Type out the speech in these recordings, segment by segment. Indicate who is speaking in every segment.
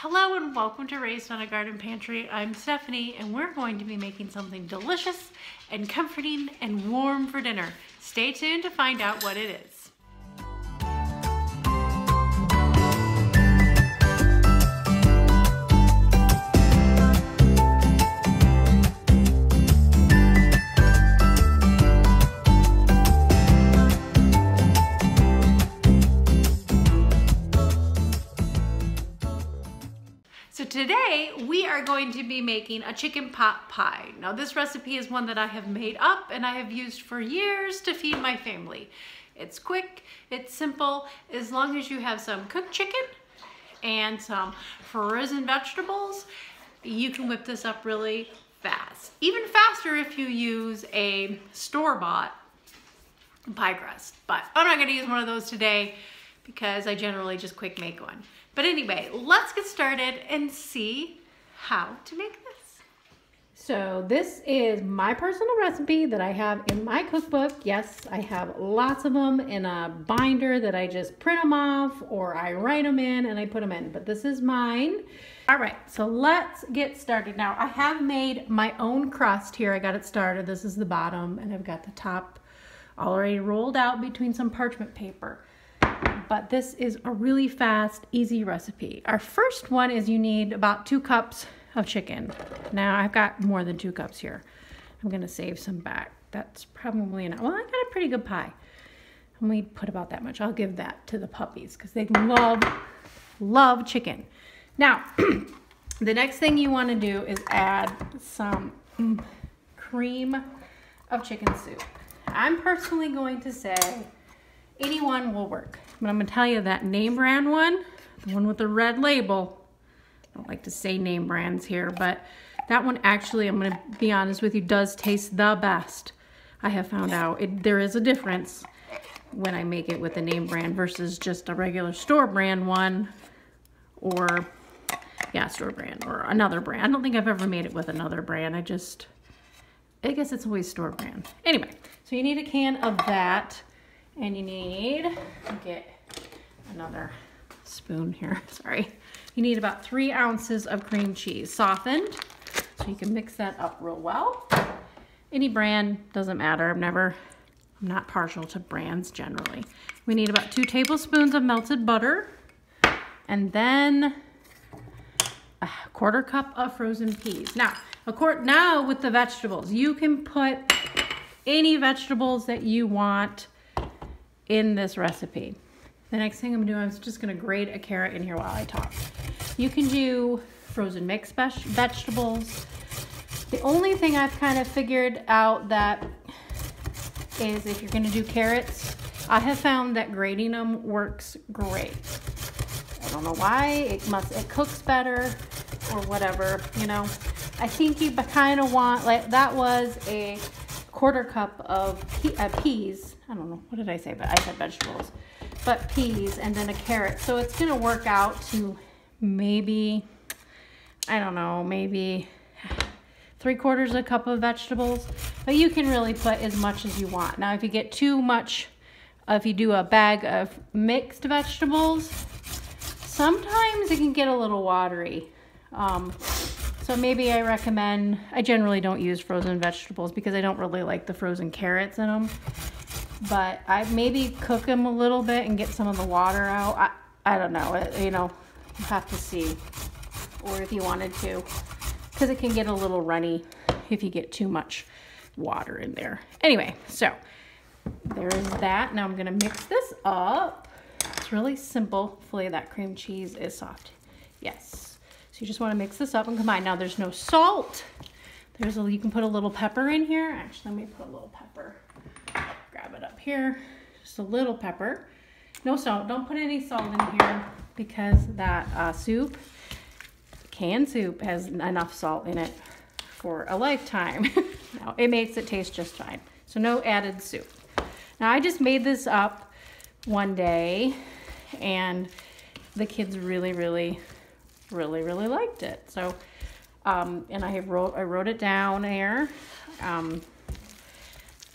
Speaker 1: Hello and welcome to Raised on a Garden Pantry. I'm Stephanie and we're going to be making something delicious and comforting and warm for dinner. Stay tuned to find out what it is. So today we are going to be making a chicken pot pie. Now this recipe is one that I have made up and I have used for years to feed my family. It's quick, it's simple, as long as you have some cooked chicken and some frozen vegetables, you can whip this up really fast. Even faster if you use a store-bought pie crust. But I'm not gonna use one of those today because I generally just quick make one. But anyway, let's get started and see how to make this. So this is my personal recipe that I have in my cookbook. Yes, I have lots of them in a binder that I just print them off or I write them in and I put them in, but this is mine. All right, so let's get started. Now I have made my own crust here. I got it started. This is the bottom and I've got the top already rolled out between some parchment paper. But this is a really fast, easy recipe. Our first one is you need about 2 cups of chicken. Now I've got more than 2 cups here. I'm gonna save some back. That's probably enough. Well, I got a pretty good pie. And we put about that much. I'll give that to the puppies because they love chicken. Now, the next thing you wanna do is add some cream of chicken soup. I'm personally going to say anyone will work. But I'm gonna tell you that name brand one, the one with the red label, I don't like to say name brands here, but that one actually, I'm gonna be honest with you, does taste the best. I have found out there is a difference when I make it with the name brand versus just a regular store brand one or, yeah, store brand or another brand. I don't think I've ever made it with another brand. I guess it's always store brand. Anyway, so you need a can of that. And you need, get another spoon here, sorry. You need about 3 ounces of cream cheese, softened, so you can mix that up real well. Any brand, doesn't matter, I'm not partial to brands generally. We need about 2 tablespoons of melted butter, and then a 1/4 cup of frozen peas. Now with the vegetables, you can put any vegetables that you want in this recipe. The next thing I'm gonna do is just gonna grate a carrot in here while I talk. You can do frozen mixed vegetables. The only thing I've kind of figured out that is if you're gonna do carrots, I have found that grating them works great. I don't know why, it cooks better or whatever, you know. I think you kind of want, like that was a 1/4 cup of peas. I don't know, what did I say? But I said vegetables. But peas and then a carrot. So it's gonna work out to maybe, I don't know, maybe 3/4 cup of vegetables. But you can really put as much as you want. Now if you get too much, if you do a bag of mixed vegetables, sometimes it can get a little watery. So maybe I generally don't use frozen vegetables because I don't really like the frozen carrots in them. But I maybe cook them a little bit and get some of the water out. I don't know, you know, you have to see. Or if you wanted to, because it can get a little runny if you get too much water in there. Anyway, so there's that. Now I'm gonna mix this up. It's really simple. Hopefully that cream cheese is soft. Yes. You just want to mix this up and combine. Now there's no salt. You can put a little pepper in here. Actually, let me put a little pepper. Grab it up here. Just a little pepper. No salt. Don't put any salt in here because that canned soup has enough salt in it for a lifetime. Now it makes it taste just fine. So no added soup. Now I just made this up one day and the kids really liked it. So, and I wrote it down there, and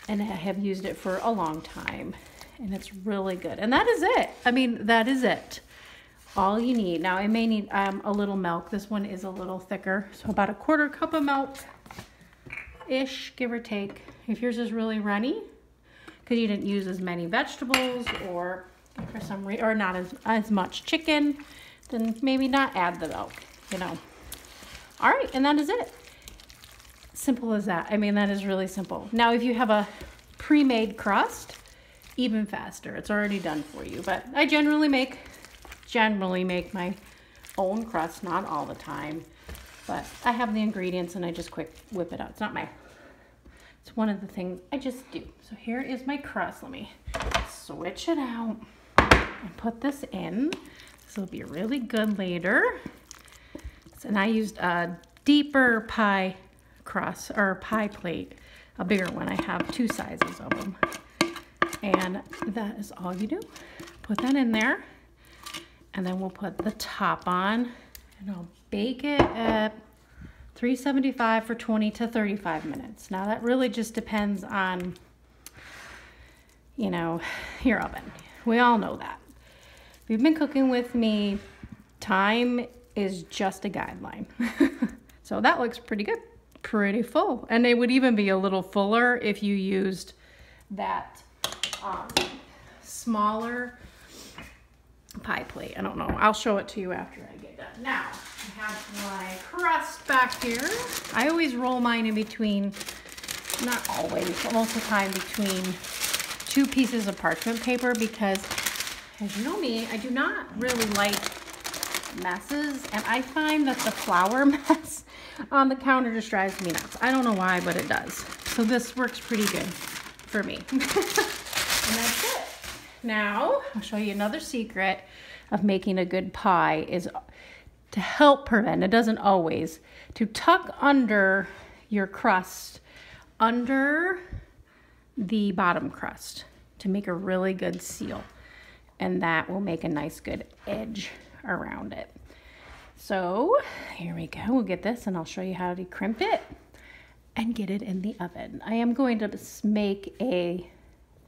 Speaker 1: I have used it for a long time, and it's really good. And that is it. I mean, that is it. all you need. Now it may need a little milk. This one is a little thicker, so about 1/4 cup of milk-ish, give or take. If yours is really runny, because you didn't use as many vegetables or for some reason, or not as much chicken, then maybe not add the milk, you know. All right, and that is it. Simple as that. I mean, that is really simple. Now, if you have a pre-made crust, even faster. It's already done for you, but I generally make my own crust, not all the time, but I have the ingredients and I just quick whip it out. It's one of the things I just do. So here is my crust. Let me switch it out and put this in. This will be really good later. And I used a deeper pie crust or pie plate, a bigger one. I have 2 sizes of them. And that is all you do. Put that in there. And then we'll put the top on. And I'll bake it at 375 for 20 to 35 minutes. Now that really just depends on, you know, your oven. We all know that. If you've been cooking with me, time is just a guideline. So that looks pretty good, pretty full. And it would even be a little fuller if you used that smaller pie plate. I don't know. I'll show it to you after I get done. Now, I have my crust back here. I always roll mine in between, not always, but most of the time between 2 pieces of parchment paper because, as you know me, I do not really like messes, and I find that the flour mess on the counter just drives me nuts. I don't know why, but it does. So this works pretty good for me. And that's it. Now, I'll show you another secret of making a good pie is to help prevent, it doesn't always, to tuck under your crust, under the bottom crust to make a really good seal. And that will make a nice good edge around it. So here we go. We'll get this and I'll show you how to crimp it and get it in the oven. I am going to make a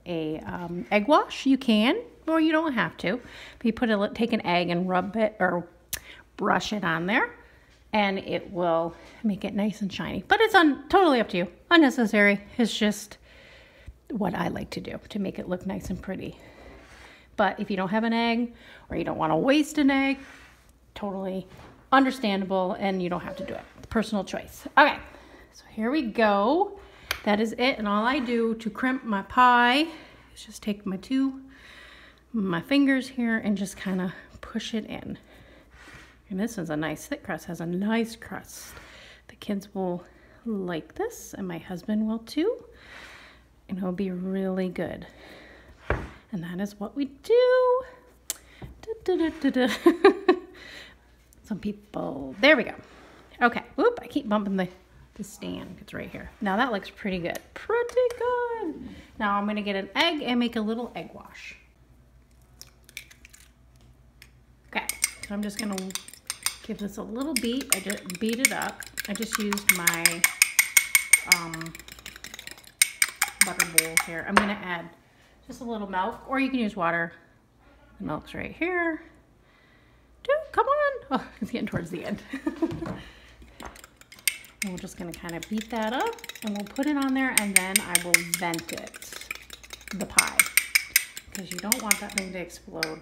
Speaker 1: egg wash. You can, or you don't have to. But you take an egg and rub it or brush it on there, and it will make it nice and shiny. But it's totally up to you. Unnecessary. It's just what I like to do to make it look nice and pretty. But if you don't have an egg or you don't want to waste an egg, totally understandable, and you don't have to do it. Personal choice. Okay, so here we go. That is it, and all I do to crimp my pie is just take my fingers here and just kind of push it in. And this is a nice thick crust, has a nice crust. The kids will like this, and my husband will too, and it'll be really good. And that is what we do. Some people, there we go. Okay, whoop, I keep bumping the stand. It's right here. Now that looks pretty good. Pretty good. Now I'm gonna get an egg and make a little egg wash. Okay, so I'm just gonna give this a little beat. I just beat it up. I just used my butter bowl here. I'm gonna add just a little milk, or you can use water. The milk's right here. Dude, come on. Oh, it's getting towards the end. And we're just gonna kind of beat that up, and we'll put it on there, and then I will vent it, the pie, because you don't want that thing to explode.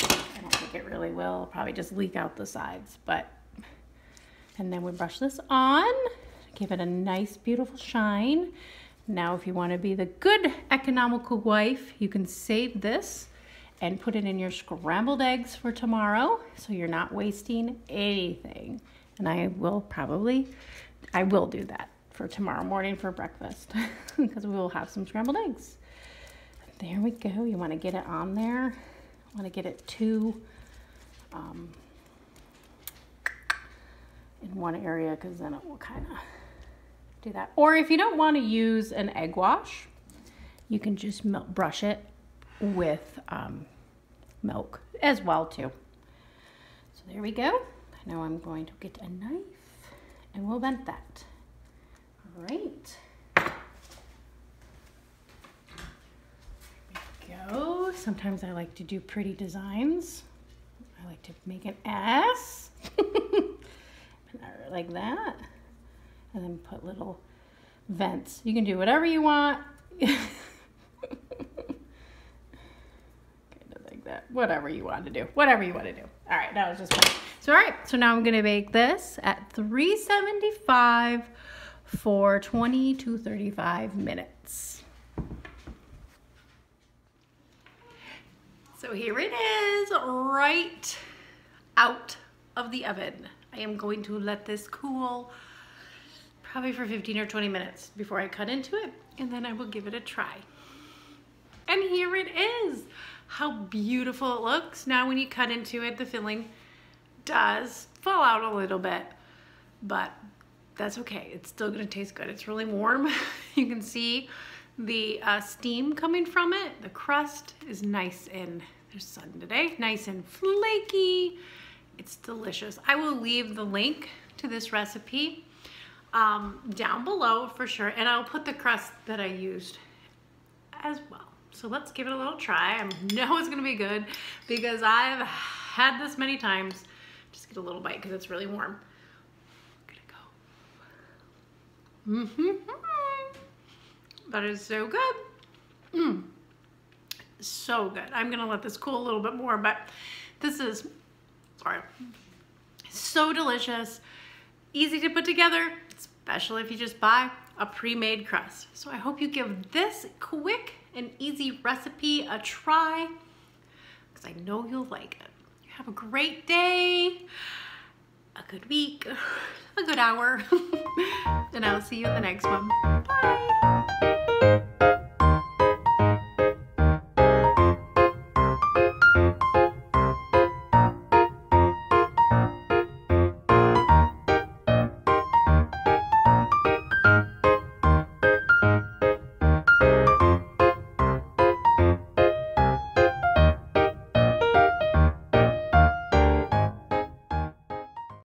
Speaker 1: I don't think it really will. It'll probably just leak out the sides, and then we brush this on, give it a nice, beautiful shine. Now, if you want to be the good economical wife, you can save this and put it in your scrambled eggs for tomorrow, so you're not wasting anything. And I will do that for tomorrow morning for breakfast because we will have some scrambled eggs. There we go. You want to get it on there. Want to get it in one area, because then it will kind of do that. Or if you don't want to use an egg wash, you can just brush it with milk as well too. So there we go. Now I'm going to get a knife and we'll vent that. All right. There we go. Sometimes I like to do pretty designs. I like to make an S. Like that. And then put little vents. You can do whatever you want. Kind of like that. Whatever you want to do. Whatever you want to do. All right, that was just fun. So, all right. So now I'm going to bake this at 375 for 20 to 35 minutes. So here it is, right out of the oven. I am going to let this cool probably for 15 or 20 minutes before I cut into it, and then I will give it a try. And here it is. How beautiful it looks. Now when you cut into it, the filling does fall out a little bit, but that's okay. It's still gonna taste good. It's really warm. You can see the steam coming from it. The crust is nice and, there's sun today, nice and flaky. It's delicious. I will leave the link to this recipe down below for sure, and I'll put the crust that I used as well. So let's give it a little try. I know it's gonna be good because I've had this many times. Just get a little bite because it's really warm. Gonna go. That is so good. So good. I'm gonna let this cool a little bit more, but this is, sorry, so delicious, easy to put together, especially if you just buy a pre-made crust. So I hope you give this quick and easy recipe a try, because I know you'll like it. You have a great day, a good week, a good hour, and I'll see you in the next one. Bye.